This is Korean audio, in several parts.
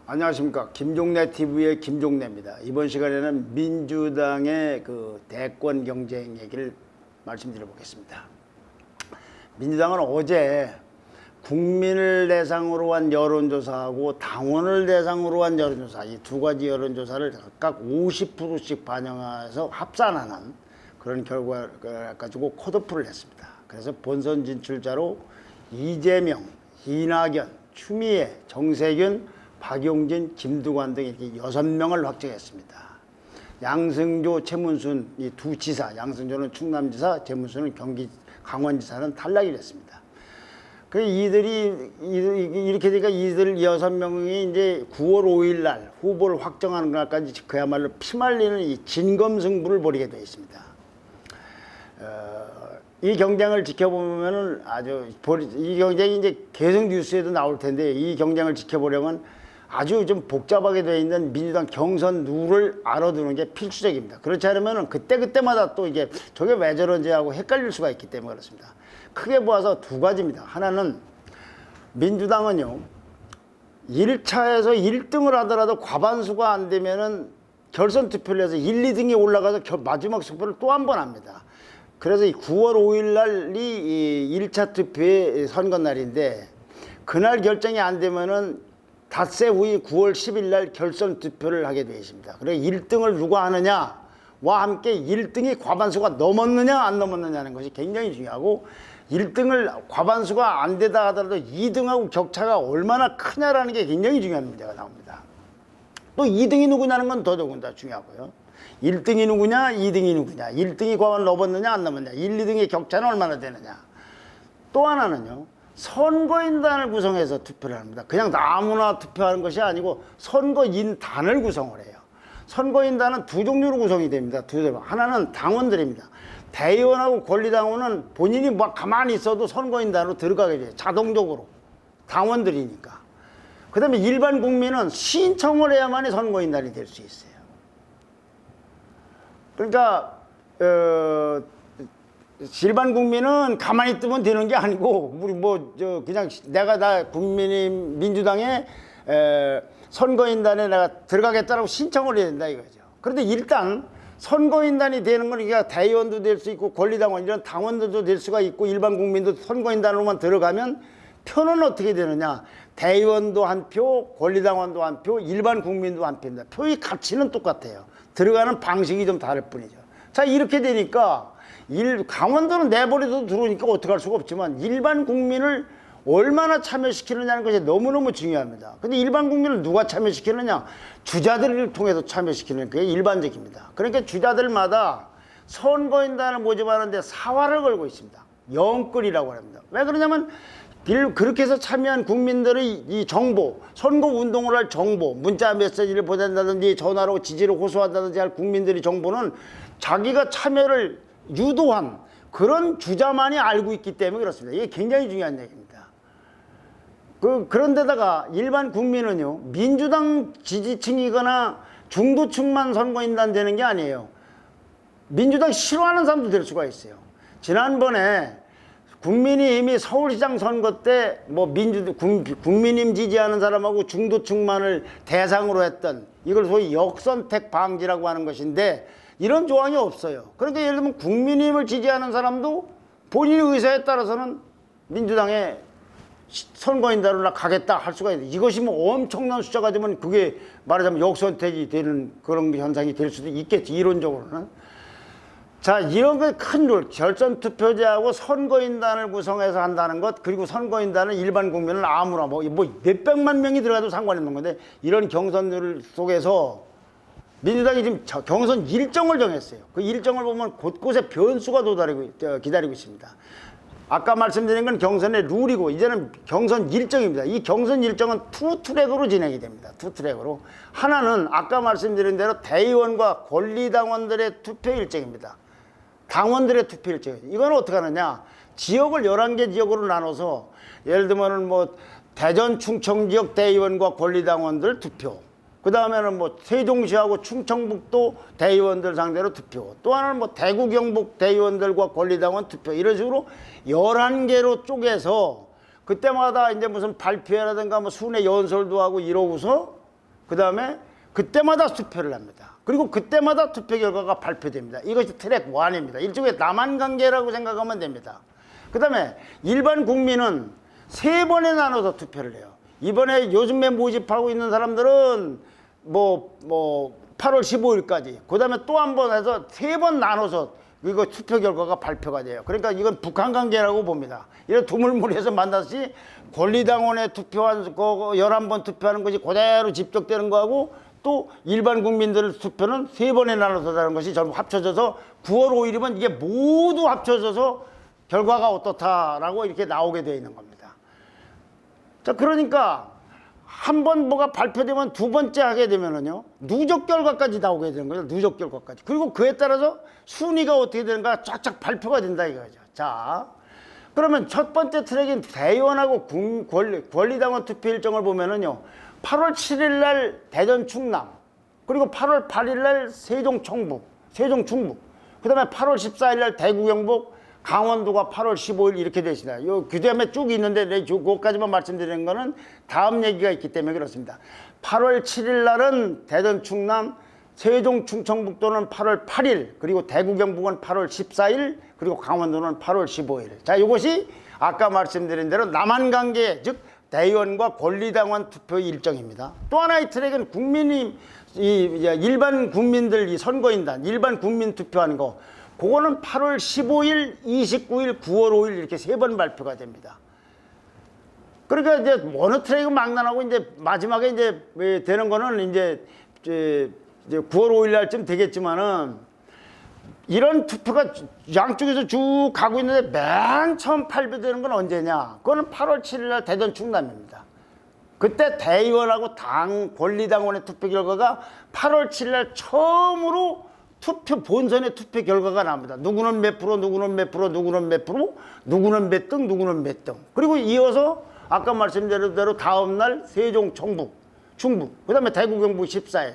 안녕하십니까. 김종래 TV의 김종래입니다. 이번 시간에는 민주당의 그 대권 경쟁 얘기를 말씀드려 보겠습니다. 민주당은 어제 국민을 대상으로 한 여론조사하고 당원을 대상으로 한 여론조사, 이 두 가지 여론조사를 각각 50%씩 반영해서 합산하는 그런 결과를 가지고 컷오프를 했습니다. 그래서 본선 진출자로 이재명, 이낙연, 추미애, 정세균, 박용진, 김두관 등 이렇게 6명을 확정했습니다. 양승조, 최문순 이 두 지사, 양승조는 충남지사, 최문순은 강원지사는 탈락이 됐습니다. 그 이들이 이렇게 되니까 이들 6명이 이제 9월 5일 날 후보를 확정하는 날까지 그야말로 피말리는 이 진검승부를 벌이게 되어 있습니다. 이 경쟁을 지켜보면은 이 경쟁이 이제 계속 뉴스에도 나올 텐데 이 경쟁을 지켜보려면 아주 좀 복잡하게 되어 있는 민주당 경선 룰을 알아두는 게 필수적입니다. 그렇지 않으면 그때마다 또 이게 저게 왜 저런지 하고 헷갈릴 수가 있기 때문에 그렇습니다. 크게 보아서 두 가지입니다. 하나는 민주당은요, 1차에서 1등을 하더라도 과반수가 안 되면은 결선 투표를 해서 1, 2등이 올라가서 마지막 투표를 또 한 번 합니다. 그래서 9월 5일 날이 1차 투표의 선거날인데 그날 결정이 안 되면은 닷새 후인 9월 10일 날 결선 투표를 하게 되어 있습니다. 그래서 1등을 누가 하느냐와 함께 1등이 과반수가 넘었느냐 안 넘었느냐는 것이 굉장히 중요하고 1등을 과반수가 안 되다 하더라도 2등하고 격차가 얼마나 크냐라는 게 굉장히 중요한 문제가 나옵니다. 또 2등이 누구냐는 건 더더군다나 중요하고요. 1등이 누구냐, 2등이 누구냐, 1등이 과반 넘었느냐 안 넘었느냐, 1, 2등의 격차는 얼마나 되느냐. 또 하나는요, 선거인단을 구성해서 투표를 합니다. 그냥 아무나 투표하는 것이 아니고 선거인단을 구성을 해요. 선거인단은 두 종류로 구성이 됩니다. 두 종류. 하나는 당원들입니다. 대의원하고 권리당원은 본인이 막 가만히 있어도 선거인단으로 들어가게 돼요. 자동적으로. 당원들이니까. 그 다음에 일반 국민은 신청을 해야만이 선거인단이 될 수 있어요. 그러니까 일반 국민은 가만히 있으면 되는 게 아니고 우리 그냥 내가 다 국민의 민주당의 선거인단에 내가 들어가겠다라고 신청을 해야 된다 이거죠. 그런데 일단 선거인단이 되는 건 이게 대의원도 될 수 있고 권리당원 이런 당원들도 될 수가 있고 일반 국민도 선거인단으로만 들어가면 표는 어떻게 되느냐. 대의원도 한 표, 권리당원도 한 표, 일반 국민도 한 표입니다. 표의 가치는 똑같아요. 들어가는 방식이 좀 다를 뿐이죠. 자, 이렇게 되니까 강원도는 내버려둬도 들어오니까 어떡할 수가 없지만 일반 국민을 얼마나 참여시키느냐는 것이 너무너무 중요합니다. 근데 일반 국민을 누가 참여시키느냐? 주자들을 통해서 참여시키는 게 일반적입니다. 그러니까 주자들마다 선거인단을 모집하는데 사활을 걸고 있습니다. 영끌이라고 합니다. 왜 그러냐면 그렇게 해서 참여한 국민들의 이 정보, 선거운동을 할 정보, 문자 메시지를 보낸다든지 전화로 지지를 호소한다든지 할 국민들의 정보는 자기가 참여를 유도한 그런 주자만이 알고 있기 때문에 그렇습니다. 이게 굉장히 중요한 얘기입니다. 그런데다가 일반 국민은요, 민주당 지지층이거나 중도층만 선거인단 되는 게 아니에요. 민주당 싫어하는 사람도 될 수가 있어요. 지난번에 국민의힘이 서울시장 선거 때 국민의힘 지지하는 사람하고 중도층만을 대상으로 했던 이걸 소위 역선택 방지라고 하는 것인데 이런 조항이 없어요. 그러니까 예를 들면 국민의힘을 지지하는 사람도 본인의 의사에 따라서는 민주당에 선거인단으로 가겠다 할 수가 있는데 이것이 엄청난 숫자가 되면 그게 말하자면 역선택이 되는 그런 현상이 될 수도 있겠지, 이론적으로는. 자, 이런 게 큰 룰, 결선 투표제하고 선거인단을 구성해서 한다는 것, 그리고 선거인단은 일반 국민은 아무나 몇백만 명이 들어가도 상관이 없는 건데 이런 경선 룰 속에서 민주당이 지금 경선 일정을 정했어요. 그 일정을 보면 곳곳에 변수가 기다리고 있습니다. 아까 말씀드린 건 경선의 룰이고 이제는 경선 일정입니다. 이 경선 일정은 투 트랙으로 진행이 됩니다. 투 트랙으로. 하나는 아까 말씀드린 대로 대의원과 권리당원들의 투표 일정입니다. 당원들의 투표 일정. 이건 어떻게 하느냐. 지역을 11개 지역으로 나눠서 예를 들면 대전 충청 지역 대의원과 권리당원들 투표. 그 다음에는 뭐 세종시하고 충청북도 대의원들 상대로 투표. 또 하나는 뭐 대구 경북 대의원들과 권리당원 투표. 이런 식으로 11개로 쪼개서 그때마다 이제 무슨 발표회라든가 뭐 순회 연설도 하고 이러고서 그 다음에 그때마다 투표를 합니다. 그리고 그때마다 투표 결과가 발표됩니다. 이것이 트랙 1입니다. 일종의 남한관계라고 생각하면 됩니다. 그 다음에 일반 국민은 3번에 나눠서 투표를 해요. 이번에 요즘에 모집하고 있는 사람들은 뭐 8월 15일까지 그 다음에 또 한 번 해서 3번 나눠서 이거 투표 결과가 발표가 돼요. 그러니까 이건 북한 관계라고 봅니다. 이런 두물머리에서 만났지 권리당원에 투표한 거 11번 투표하는 것이 그대로 집적되는 거하고 또 일반 국민들 투표는 3번에 나눠서 하는 것이 전부 합쳐져서 9월 5일이면 이게 모두 합쳐져서 결과가 어떻다라고 이렇게 나오게 되어 있는 겁니다. 자, 그러니까 한 번 뭐가 발표되면 두 번째 하게 되면은요, 누적 결과까지 나오게 되는 거죠. 누적 결과까지. 그리고 그에 따라서 순위가 어떻게 되는가 쫙쫙 발표가 된다 이거죠. 자, 그러면 첫 번째 트랙인 대의원하고 권리당원 투표 일정을 보면은요, 8월 7일 날 대전 충남, 그리고 8월 8일 날 세종 충북, 그 다음에 8월 14일 날 대구 경북, 강원도가 8월 15일 이렇게 되시다. 그 다음에 쭉 있는데 그것까지만 말씀드리는 거는 다음 얘기가 있기 때문에 그렇습니다. 8월 7일 날은 대전 충남, 세종 충청북도는 8월 8일, 그리고 대구 경북은 8월 14일, 그리고 강원도는 8월 15일. 자, 이것이 아까 말씀드린 대로 남한관계, 즉 대의원과 권리당원 투표 일정입니다. 또 하나의 트랙은 국민이 일반 국민들 이 선거인단, 일반 국민 투표하는 거. 그거는 8월 15일, 29일, 9월 5일 이렇게 3번 발표가 됩니다. 그러니까 이제 어느 트랙은 막나나고 이제 마지막에 이제 되는 거는 이제 9월 5일 날쯤 되겠지만은 이런 투표가 양쪽에서 쭉 가고 있는데 맨 처음 발표되는 건 언제냐? 그거는 8월 7일 날 대전 충남입니다. 그때 대의원하고 당 권리당원의 투표 결과가 8월 7일 날 처음으로 투표 본선의 투표 결과가 나옵니다. 누구는 몇 프로, 누구는 몇 프로, 누구는 몇 프로, 누구는 몇 등, 누구는 몇 등. 그리고 이어서 아까 말씀드린 대로 다음 날 세종 충북, 그 다음에 대구 경북 14일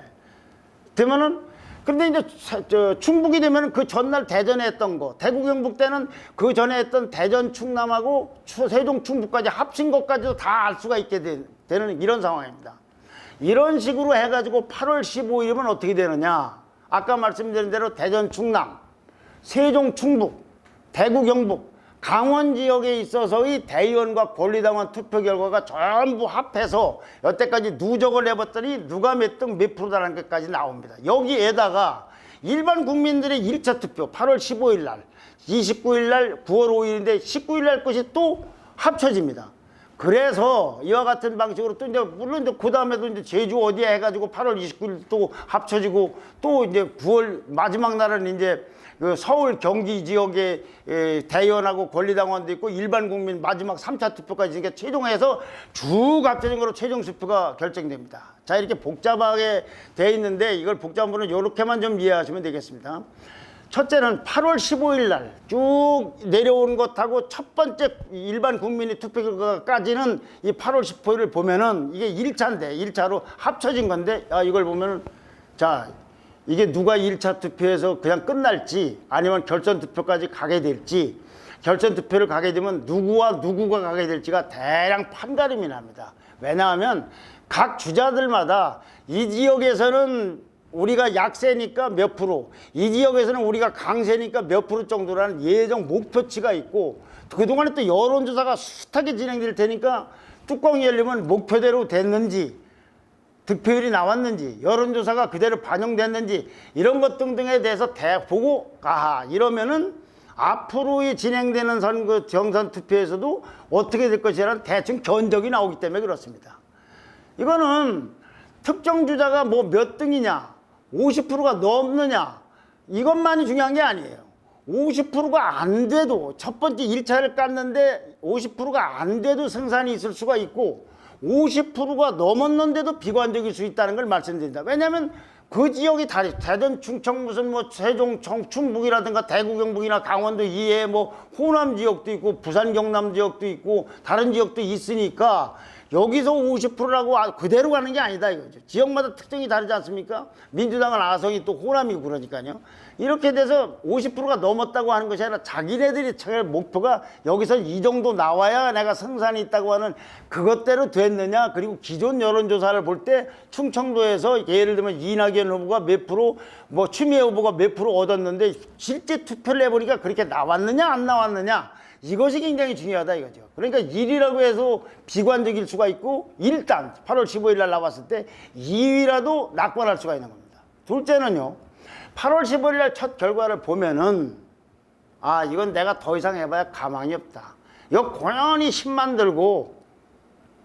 되면은, 근데 이제 충북이 되면은 그 전날 대전에 했던 거, 대구 경북 때는 그 전에 했던 대전 충남하고 세종 충북까지 합친 것까지도 다 알 수가 있게 되는 이런 상황입니다. 이런 식으로 해가지고 8월 15일이면 어떻게 되느냐? 아까 말씀드린 대로 대전 충남, 세종 충북, 대구 경북, 강원 지역에 있어서의 대의원과 권리당원 투표 결과가 전부 합해서 여태까지 누적을 해봤더니 누가 몇 등 몇 프로다라는 것까지 나옵니다. 여기에다가 일반 국민들의 1차 투표 8월 15일 날, 29일 날, 9월 5일인데 19일 날 것이 또 합쳐집니다. 그래서 이와 같은 방식으로 또 이제 물론 이제 그 다음에도 이제 제주 어디에 해가지고 8월 29일 또 합쳐지고 또 이제 9월 마지막 날은 이제 그 서울 경기 지역의 대의원하고 권리당원도 있고 일반 국민 마지막 3차 투표까지 있으니까 최종해서 쭉 합쳐진 거로 최종 투표가 결정됩니다. 자, 이렇게 복잡하게 돼 있는데 이걸 복잡한 분은 이렇게만 좀 이해하시면 되겠습니다. 첫째는 8월 15일 날 쭉 내려온 것하고 첫 번째 일반 국민의 투표 결과까지는 이 8월 15일을 보면은 이게 1차인데 1차로 합쳐진 건데 이걸 보면은 자, 이게 누가 1차 투표에서 그냥 끝날지 아니면 결선 투표까지 가게 될지, 결선 투표를 가게 되면 누구와 누구가 가게 될지가 대략 판가름이 납니다. 왜냐하면 각 주자들마다 이 지역에서는 우리가 약세니까 몇 프로, 이 지역에서는 우리가 강세니까 몇 프로 정도라는 예정 목표치가 있고, 그동안에 또 여론조사가 숱하게 진행될 테니까 뚜껑이 열리면 목표대로 됐는지, 득표율이 나왔는지, 여론조사가 그대로 반영됐는지 이런 것 등등에 대해서 보고 이러면은 앞으로의 진행되는 선거 경선 투표에서도 어떻게 될 것이라는 대충 견적이 나오기 때문에 그렇습니다. 이거는 특정 주자가 뭐 몇 등이냐, 50%가 넘느냐, 이것만이 중요한 게 아니에요. 50%가 안 돼도 첫 번째 1차를 깠는데 50%가 안 돼도 승산이 있을 수가 있고 50%가 넘었는데도 비관적일 수 있다는 걸 말씀드립니다. 왜냐하면 그 지역이 다 대전, 충청, 무슨 뭐 세종, 충북이라든가 대구, 경북이나 강원도 이외에 뭐 호남 지역도 있고 부산, 경남 지역도 있고 다른 지역도 있으니까 여기서 50%라고 그대로 가는 게 아니다 이거죠. 지역마다 특징이 다르지 않습니까? 민주당은 아성이 또 호남이고 그러니까요. 이렇게 돼서 50%가 넘었다고 하는 것이 아니라 자기네들이 처할 목표가 여기서 이 정도 나와야 내가 승산이 있다고 하는 그것대로 됐느냐. 그리고 기존 여론조사를 볼 때 충청도에서 예를 들면 이낙연 후보가 몇 프로, 뭐 추미애 후보가 몇 프로 얻었는데 실제 투표를 해보니까 그렇게 나왔느냐 안 나왔느냐. 이것이 굉장히 중요하다 이거죠. 그러니까 1위라고 해서 비관적일 수가 있고 일단 8월 15일 날 나왔을 때 2위라도 낙관할 수가 있는 겁니다. 둘째는요. 8월 15일 날 첫 결과를 보면은 아 이건 내가 더 이상 해봐야 가망이 없다. 이거 고연히 힘만 들고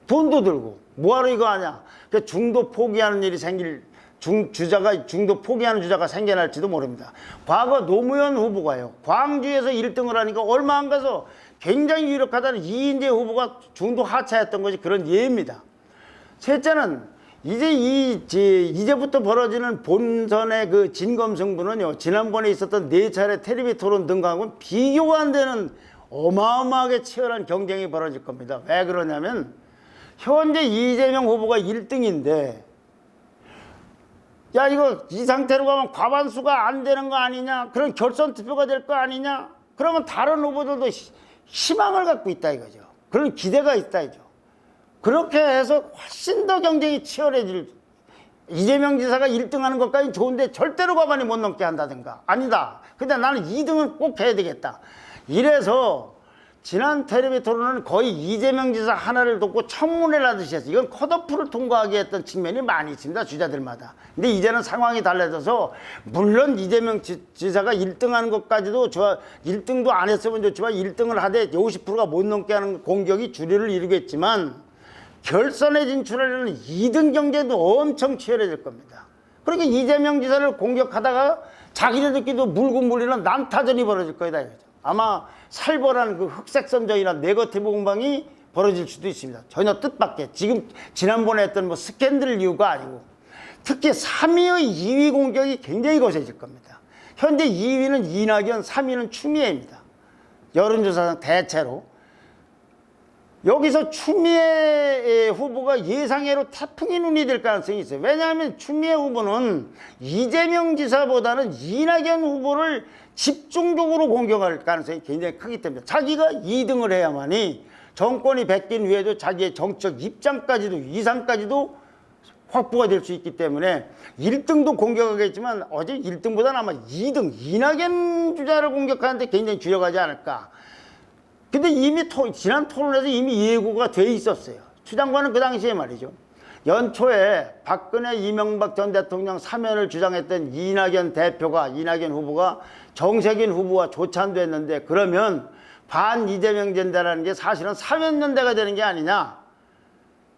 돈도 들고 뭐하러 이거 하냐. 그 중도 포기하는 일이 생길 중도 포기하는 주자가 생겨날지도 모릅니다. 과거 노무현 후보가요. 광주에서 1등을 하니까 얼마 안 가서 굉장히 유력하다는 이인재 후보가 중도 하차했던 것이 그런 예입니다. 셋째는 이제부터 벌어지는 본선의 그 진검승부는요. 지난번에 있었던 4차례 텔레비 토론 등과는 비교가 안 되는 어마어마하게 치열한 경쟁이 벌어질 겁니다. 왜 그러냐면 현재 이재명 후보가 1등인데 야 이거 이 상태로 가면 과반수가 안 되는 거 아니냐. 그런 결선 투표가 될 거 아니냐. 그러면 다른 후보들도 희망을 갖고 있다 이거죠. 그런 기대가 있다 이죠. 그렇게 해서 훨씬 더 경쟁이 치열해질 이재명 지사가 1등하는 것까지 좋은데 절대로 과반이 못 넘게 한다든가 아니다. 근데 나는 2등은 꼭 해야 되겠다. 이래서 지난 텔레비 토론은 거의 이재명 지사 하나를 돕고 청문회를 하듯이 했어요. 이건 컷오프를 통과하게 했던 측면이 많이 있습니다. 주자들마다. 근데 이제는 상황이 달라져서 물론 이재명 지사가 1등하는 것까지도 1등도 안 했으면 좋지만 1등을 하되 50%가 못 넘게 하는 공격이 주류를 이루겠지만 결선에 진출하려는 2등 경쟁도 엄청 치열해질 겁니다. 그러니까 이재명 지사를 공격하다가 자기네들끼리도 물고 물리는 난타전이 벌어질 거다 이거죠. 아마 살벌한 그 흑색 선전이나 네거티브 공방이 벌어질 수도 있습니다. 전혀 뜻밖의 지난번에 했던 뭐 스캔들 이유가 아니고 특히 3위의 2위 공격이 굉장히 거세질 겁니다. 현재 2위는 이낙연, 3위는 추미애입니다. 여론조사상 대체로. 여기서 추미애 후보가 예상외로 태풍의 눈이 될 가능성이 있어요. 왜냐하면 추미애 후보는 이재명 지사보다는 이낙연 후보를 집중적으로 공격할 가능성이 굉장히 크기 때문에 자기가 2등을 해야만이 정권이 바뀐 후에도 자기의 정책 입장까지도 이상까지도 확보가 될 수 있기 때문에 1등도 공격하겠지만 어제 1등보다는 아마 2등 이낙연 주자를 공격하는데 굉장히 주력하지 않을까. 근데 이미 지난 토론에서 이미 예고가 돼 있었어요. 추 장관은 그 당시에 말이죠. 연초에 박근혜 이명박 전 대통령 사면을 주장했던 이낙연 후보가 정세균 후보와 조찬됐는데 그러면 반 이재명 젠다라는 게 사실은 사면연대가 되는 게 아니냐.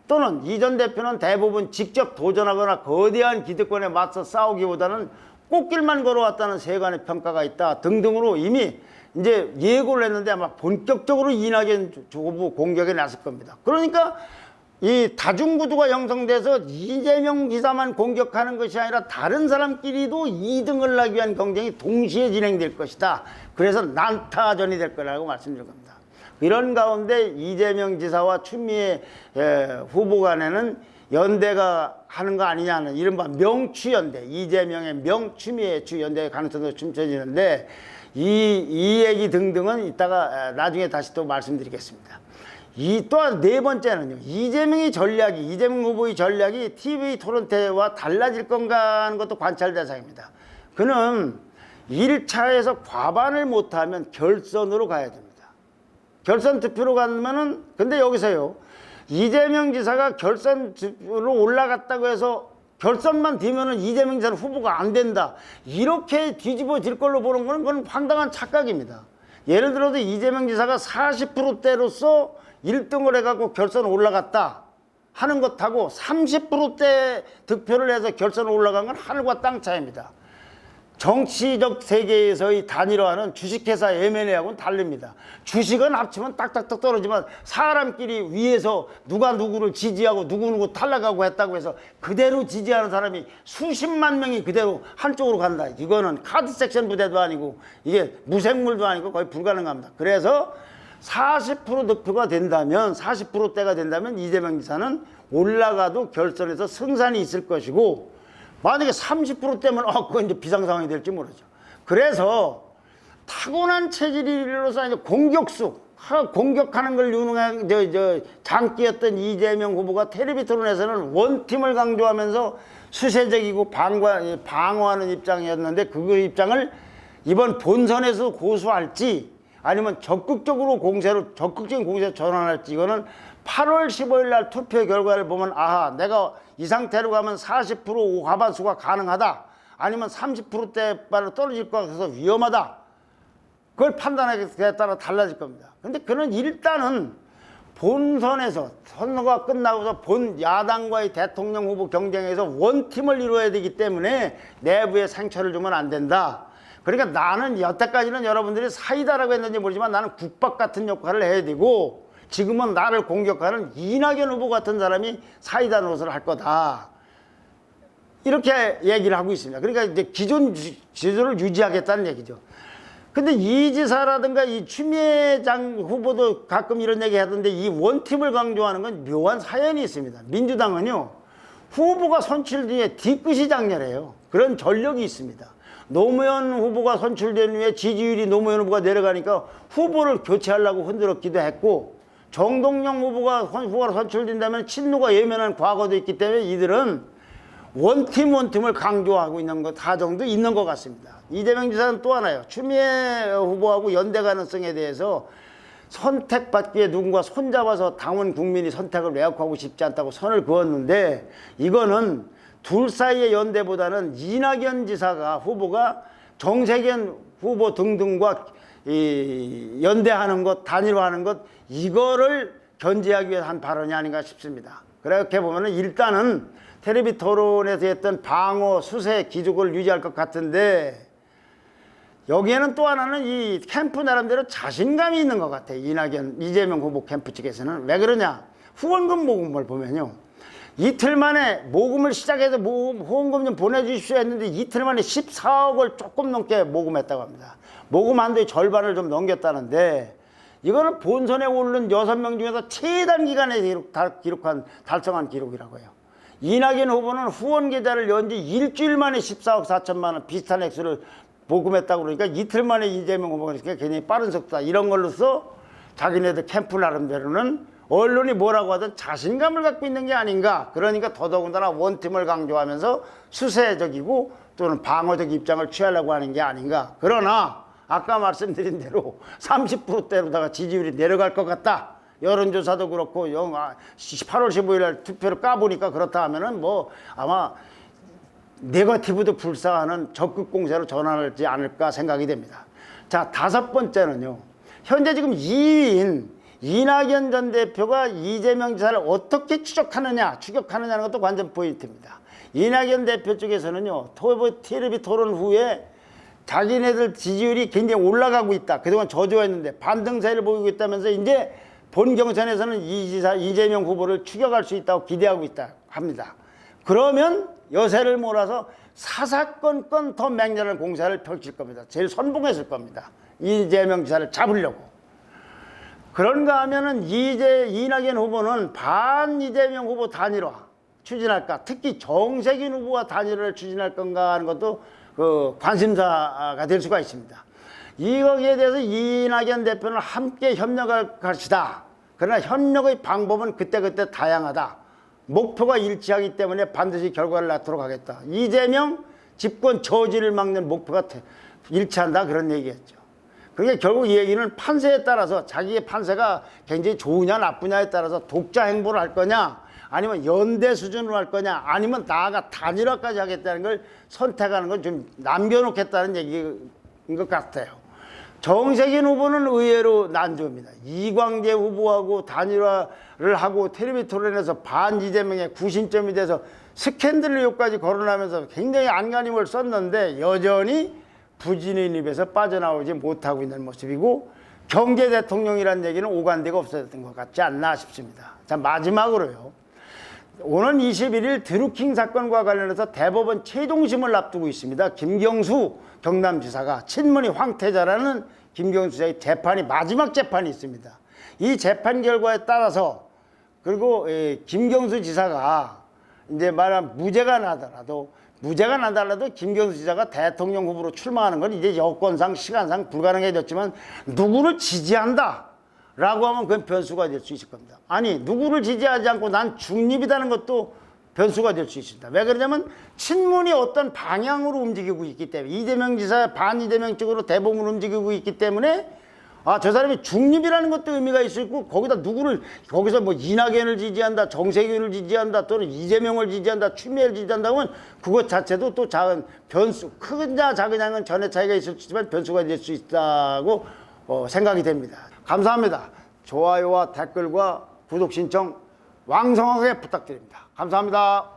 또는 이 전 대표는 대부분 직접 도전하거나 거대한 기득권에 맞서 싸우기보다는 꽃길만 걸어왔다는 세간의 평가가 있다 등등으로 이미 이제 예고를 했는데 아마 본격적으로 이낙연 후보 공격에 나설 겁니다. 그러니까 이 다중구도가 형성돼서 이재명 지사만 공격하는 것이 아니라 다른 사람끼리도 2등을 하기 위한 경쟁이 동시에 진행될 것이다. 그래서 난타전이 될 거라고 말씀드릴 겁니다. 이런 가운데 이재명 지사와 추미애 후보 간에는 연대가 하는 거 아니냐는 이른바 명추연대, 이재명의 명추미애 추연대의 가능성도 춤춰지는데 이 얘기 등등은 이따가 나중에 다시 또 말씀드리겠습니다. 또한 네 번째는요. 이재명 후보의 전략이 TV 토론 때와 달라질 건가 하는 것도 관찰 대상입니다. 그는 1차에서 과반을 못하면 결선으로 가야 됩니다. 결선 투표로 가면은 근데 여기서요. 이재명 지사가 결선 투표로 올라갔다고 해서 결선만 되면은 이재명 지사는 후보가 안 된다. 이렇게 뒤집어질 걸로 보는 건 그건 황당한 착각입니다. 예를 들어서 이재명 지사가 40%대로서 1등을 해갖고 결선 올라갔다 하는 것하고 30%대 득표를 해서 결선 올라간 건 하늘과 땅 차이입니다. 정치적 세계에서의 단일화는 주식회사 M&A하고는 다릅니다. 주식은 합치면 딱딱딱 떨어지만 사람끼리 위에서 누가 누구를 지지하고 누구 탈락하고 했다고 해서 그대로 지지하는 사람이 수십만 명이 그대로 한쪽으로 간다. 이거는 카드 섹션 부대도 아니고 이게 무생물도 아니고 거의 불가능합니다. 그래서 40% 득표가 된다면 40%대가 된다면 이재명 지사는 올라가도 결선에서 승산이 있을 것이고, 만약에 30%대면 그건 이제 비상 상황이 될지 모르죠. 그래서 타고난 체질로서 이제 공격하는 걸 유능한 장기였던 이재명 후보가 텔레비 토론에서는 원팀을 강조하면서 수세적이고 방어하는 입장이었는데, 그 입장을 이번 본선에서 고수할지 아니면 적극적인 공세로 전환할지, 이거는 8월 15일 날 투표 결과를 보면 내가 이 상태로 가면 40% 과반수가 가능하다, 아니면 30%대로 떨어질 것 같아서 위험하다, 그걸 판단하기에 따라 달라질 겁니다. 근데 그는 일단은 본선에서 선거가 끝나고서 본 야당과의 대통령 후보 경쟁에서 원팀을 이루어야 되기 때문에 내부에 상처를 주면 안 된다. 그러니까 나는 여태까지는 여러분들이 사이다라고 했는지 모르지만 나는 국밥 같은 역할을 해야 되고, 지금은 나를 공격하는 이낙연 후보 같은 사람이 사이다 노릇을 할 거다, 이렇게 얘기를 하고 있습니다. 그러니까 이제 기존 지도를 유지하겠다는 얘기죠. 근데 이 지사라든가 이 추미애 장 후보도 가끔 이런 얘기 하던데, 이 원팀을 강조하는 건 묘한 사연이 있습니다. 민주당은요, 후보가 선출 뒤에 뒤끝이 장렬해요. 그런 전력이 있습니다. 노무현 후보가 선출된 후에 지지율이 노무현 후보가 내려가니까 후보를 교체하려고 흔들었기도 했고, 정동영 후보가 선출된다면 친노가 예민한 과거도 있기 때문에 이들은 원팀을 강조하고 있는 것 사정도 있는 것 같습니다. 이재명 지사는 또 하나요. 추미애 후보하고 연대 가능성에 대해서 선택받기 위해 누군가 손잡아서 당원 국민이 선택을 왜곡하고 싶지 않다고 선을 그었는데, 이거는 둘 사이의 연대보다는 이낙연 지사가 후보가 정세균 후보 등등과 연대하는 것, 단일화하는 것, 이거를 견제하기 위해 한 발언이 아닌가 싶습니다. 그렇게 보면은 일단은 텔레비 토론에서 했던 방어 수세 기조를 유지할 것 같은데, 여기에는 또 하나는 이 캠프 나름대로 자신감이 있는 것 같아요. 이재명 후보 캠프 측에서는. 왜 그러냐? 후원금 모금을 보면요, 이틀 만에 모금을 시작해서 후원금 좀 보내주십시오 했는데 이틀 만에 14억을 조금 넘게 모금했다고 합니다. 모금 한도의 절반을 좀 넘겼다는데, 이거는 본선에 오른 6명 중에서 최단 기간에 달성한 기록이라고 해요. 이낙연 후보는 후원 계좌를 연 지 일주일 만에 14억 4천만 원 비슷한 액수를 모금했다고 그러니까 이틀 만에 이재명 후보가 굉장히 빠른 속도다, 이런 걸로써 자기네들 캠프 나름대로는 언론이 뭐라고 하든 자신감을 갖고 있는 게 아닌가. 그러니까 더더군다나 원팀을 강조하면서 수세적이고 또는 방어적 입장을 취하려고 하는 게 아닌가. 그러나 아까 말씀드린 대로 30%대로다가 지지율이 내려갈 것 같다, 여론조사도 그렇고 8월 15일 날 투표를 까보니까 그렇다 하면은 아마 네거티브도 불사하는 적극 공세로 전환하지 않을까 생각이 됩니다. 자, 5번째는요. 현재 지금 2위인 이낙연 전 대표가 이재명 지사를 어떻게 추격하느냐는 것도 관전 포인트입니다. 이낙연 대표 쪽에서는요, 텔레비 토론 후에 자기네들 지지율이 굉장히 올라가고 있다, 그동안 저조했는데 반등세를 보이고 있다면서 이제 본 경선에서는 이재명 후보를 추격할 수 있다고 기대하고 있다 합니다. 그러면 여세를 몰아서 사사건건 더 맹렬한 공세를 펼칠 겁니다. 제일 선봉했을 겁니다. 이재명 지사를 잡으려고. 그런가 하면은 이낙연 후보는 반 이재명 후보 단일화 추진할까, 특히 정세균 후보와 단일화를 추진할 건가 하는 것도 관심사가 될 수가 있습니다. 이거기에 대해서 이낙연 대표는 함께 협력할 것이다. 그러나 협력의 방법은 그때그때 다양하다. 목표가 일치하기 때문에 반드시 결과를 낳도록 하겠다. 이재명 집권 저지를 막는 목표가 일치한다, 그런 얘기였죠. 그게 결국 이 얘기는 판세에 따라서, 자기의 판세가 굉장히 좋으냐 나쁘냐에 따라서 독자 행보를 할 거냐, 아니면 연대 수준으로 할 거냐, 아니면 나아가 단일화까지 하겠다는 걸 선택하는 건 좀 남겨놓겠다는 얘기인 것 같아요. 정세균 후보는 의외로 난조입니다. 이광재 후보하고 단일화를 하고 텔레비 토론에서 반 이재명의 구심점이 돼서 스캔들료까지 거론하면서 굉장히 안간힘을 썼는데 여전히 부진의 입에서 빠져나오지 못하고 있는 모습이고, 경제 대통령이라는 얘기는 오간데가 없어졌던 것 같지 않나 싶습니다. 자, 마지막으로요. 오늘 21일 드루킹 사건과 관련해서 대법원 최종심을 앞두고 있습니다. 김경수 경남지사가 친문이 황태자라는 김경수 지사의 재판이 마지막 재판이 있습니다. 이 재판 결과에 따라서 그리고 김경수 지사가 이제 말하면 무죄가 나더라도 김경수 지사가 대통령 후보로 출마하는 건 이제 여건상 시간상 불가능해졌지만 누구를 지지한다 라고 하면 그건 변수가 될 수 있을 겁니다. 아니 누구를 지지하지 않고 난 중립이라는 것도 변수가 될 수 있습니다. 왜 그러냐면 친문이 어떤 방향으로 움직이고 있기 때문에 이재명 지사 반 이재명 쪽으로 대범으로 움직이고 있기 때문에 저 사람이 중립이라는 것도 의미가 있을 있고 거기다 누구를 거기서 뭐 이낙연을 지지한다 정세균을 지지한다 또는 이재명을 지지한다 추미애를 지지한다 하면 그것 자체도 또 작은 변수 크냐 작으냐는 전의 차이가 있을 수 있지만 변수가 될 수 있다고 생각이 됩니다. 감사합니다. 좋아요와 댓글과 구독 신청 왕성하게 부탁드립니다. 감사합니다.